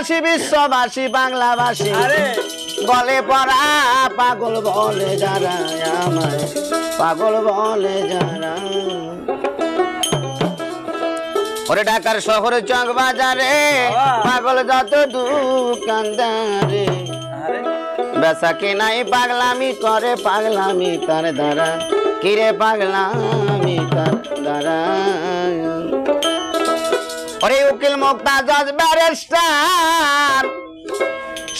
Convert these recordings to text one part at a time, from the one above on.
দেশবাসী বিশ্ববাসী বাংলাবাসী গলে পড়া পাগল বলে যারা আমায় পাগল বলে যারা ওরে ঢাকার শহরে চক বাজারে পাগল যত দোকানদারে বেচা কেনাই পাগলামি করে পাগলামি তার দ্বারা কিরে পাগলামি তার দ্বারা ওরে উকিল মুক্তা জজ ব্যারিস্টার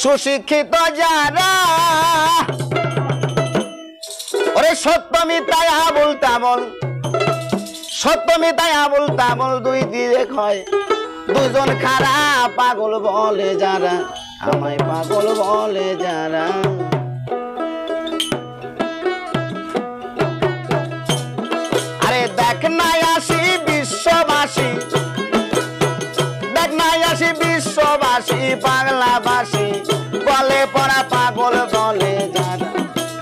সুশিক্ষিত যারা ওরে সত্য মিথ্যায় আবুল তাবল সত্য মিথ্যায় আবুল তাবল দুই দিয়ে হয় দুজন খারাপ পাগল বলে যারা আমায় পাগল বলে যারা আরে দেখ নাই আসি বিশ্ববাসী দেখ নাই আসি বিশ্ববাসী বাংলাবাসী বলে পড়া পাগল বলে যারা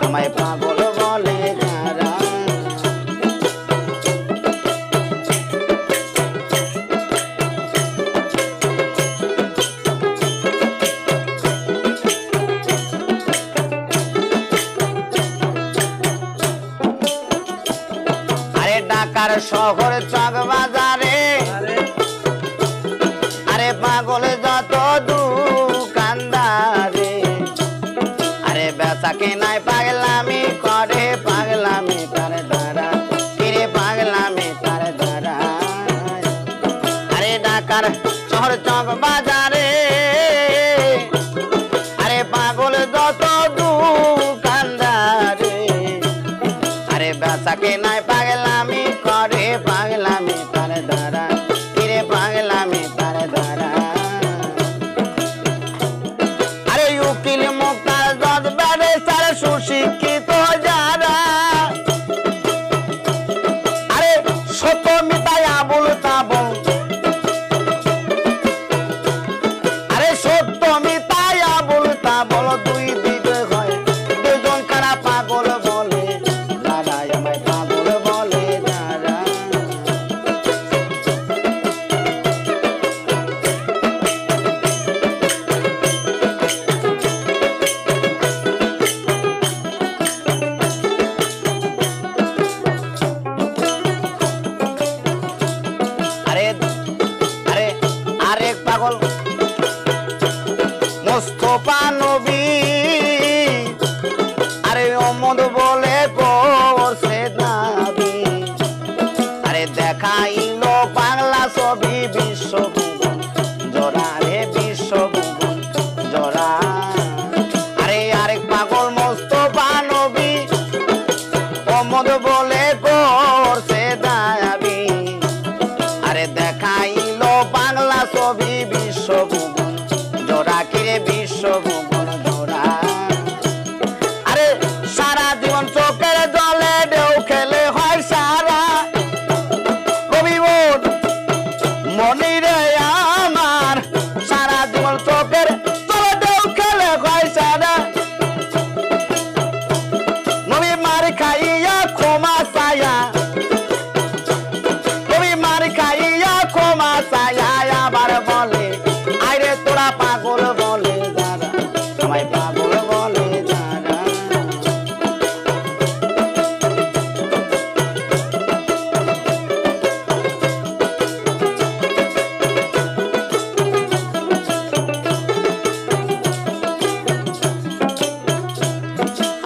আমায় পাগল বলে যারা ঢাকার শহর চক বাজারে আরে পাগল যত দোকানদারে আরে বেচা কেনায় পাগলামি করে পাগলামি তার দ্বারা কিরে পাগলামি তার দ্বারা আরে ঢাকার শহর চক বাজারে আরে পাগল যত দোকানদারে আরে বেচা কেনায় পাগলামি করে পাগলামি তার দ্বারা কিরে পাগলামি তার দ্বারা আরে উকিল মুক্তা জজ ব্যারিস্টার সুশিক্ষিত যারা আরে সত্য মিথ্যায় আবুল তাবল আরে সত্য মিথ্যায় আবুল তাবল দুই দিকে হয় দুজন খারাপ পাগল বলে যারা আমায় পাগল বলে যারা আরে আরে আরেক পাগল মোস্তফা নবী আরে অমদ বলে করছে দাবি আরে দেখাইলো বাংলা ছবি বিশ্বভুবন জোড়া রে বিশ্বভুবন জোড়া আরে আরেক পাগল মোস্তফা নবী অমদ বলে করছে দাবি আরে দেখাইলো বাংলা ছবি বিশ্বভুবন জোড়া কিরে বিশ্বভুবন জোড়া আরে সারা জীবন চোখের জলে ঢেউ খেলে হয় সারা কবি মনি রে আমার সারা জীবন চোখের জলে ঢেউ খেলে হয় সারা নবী মার খাইয়া ক্ষমা ছায়া কবি মার খাইয়া ক্ষমা ছায়া আবার বলে আরে তোরা পাগল বলে যারা আমায় পাগল বলে যারা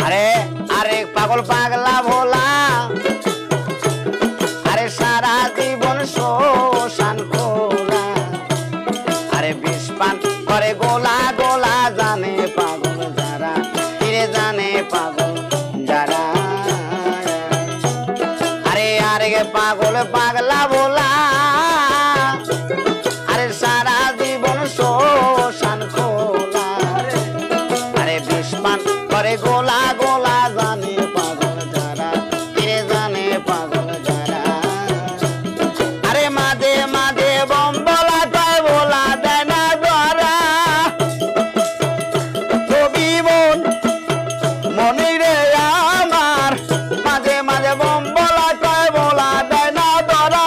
আরে আরে পাগল পাগলা ভোলা আরে সারা জীবন শোষণ খোলা আরে বিষ পান করে গোলা গোলা জানে পাগল যারা ফিরে জানে পাগল যারা আরে আরে পাগল পাগলা ভোলা আরে সারা জীবন শোষণ খোলা আরে বিষ পান করে গোলা গোলা জানে পাগল যারা ফিরে জানে পাগল যারা আরে মাঝে মাঝে বম বলা তাই বলা দেয় না ধরা কবি মনি রে আমার মাঝে মাঝে বম বলা তাই বলা দেয় না ধরা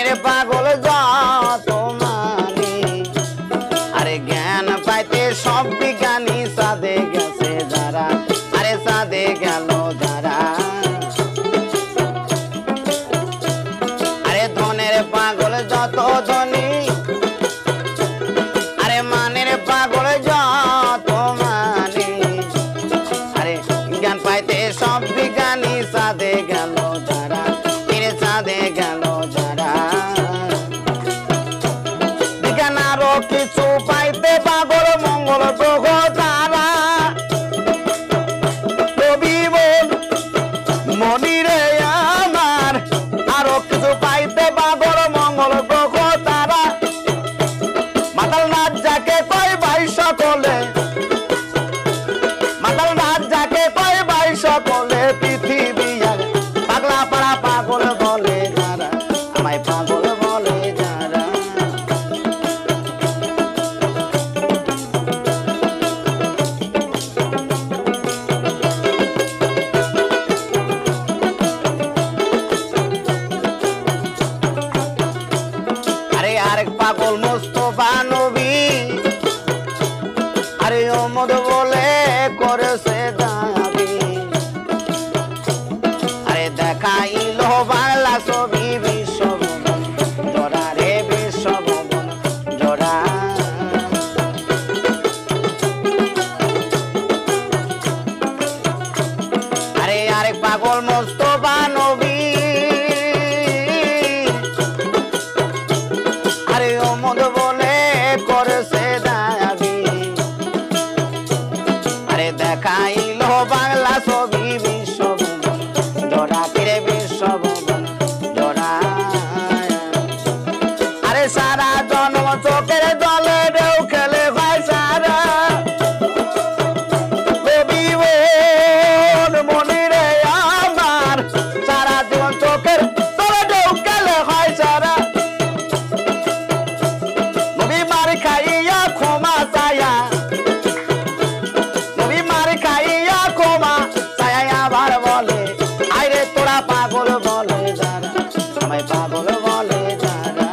জ্ঞানের পাগল যত মানি আরে জ্ঞান পাইতে সব বিজ্ঞানী সাদে গেছে যারা আরে সাদে গেল যারা আরে ধনের পাগল যত ধনী আরে মানের পাগল যত মানি আরে জ্ঞান পাইতে সব বিজ্ঞানী সাদে গেল যারা ফিরে সাদে গেল যারা বিজ্ঞান আরো কিছু পাইতে পাগল মঙ্গল গ্রহ তারা কবি বল মনিরে আমার আরো কিছু পাইতে পাগল মঙ্গল গ্রহ তারা মাতাল নাচ যাকে কয় ভাই সকলে মাতাল নাচ যাকে কয় ভাই সকলে পৃথিবী আর পাগলা পাড়া পাগল বলে যারা আমায় পাগল বলে যারা আরে আরেক পাগল মোস্তফা নবী আরে ওমদ বলে করেছে দাবি আরে দেখাইল বাংলা ছবি বিশ্বভবন জোড়া রে বিশ্বভবন জোড়া আরে আরেক পাগল মোস্তফা নবী আরে ওমদ বলে করেছে দাবি আরে দেখাইল বাংলা ছবি বিশ্বভবন জোড়া ফিরে বিশ্বভবন জোড়া আরে সারা জন্ম চোখের জলে ঢেউ খেলে ভাই সারা কবি বল মনিরে আমার সারা জীবন চোখের জলে ঢেউ খেলে হয় সারা নবী মার খাইয়া ক্ষমা চায়া নবী মার খাইয়া ক্ষমা চায়া আবার বলে আইরে তোরা পাগল বলে যারা আমায় পাগল বলে যারা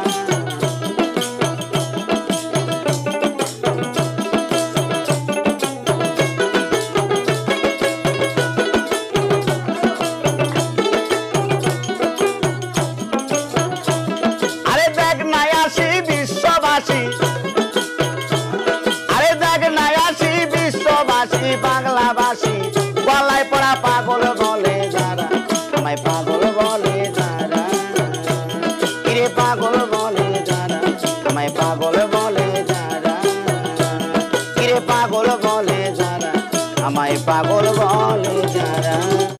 আরে দেখ নাই আসি বিশ্ববাসী আরে দেখ নাই আসি বিশ্ববাসী বাংলাবাসী গলায় পড়া পাগল বলে যারা আমায় পাগল বলে যারা কিরে পাগল বলে যারা আমায় পাগল বলে যারা কিরে পাগল বলে যারা আমায় পাগল বলে যারা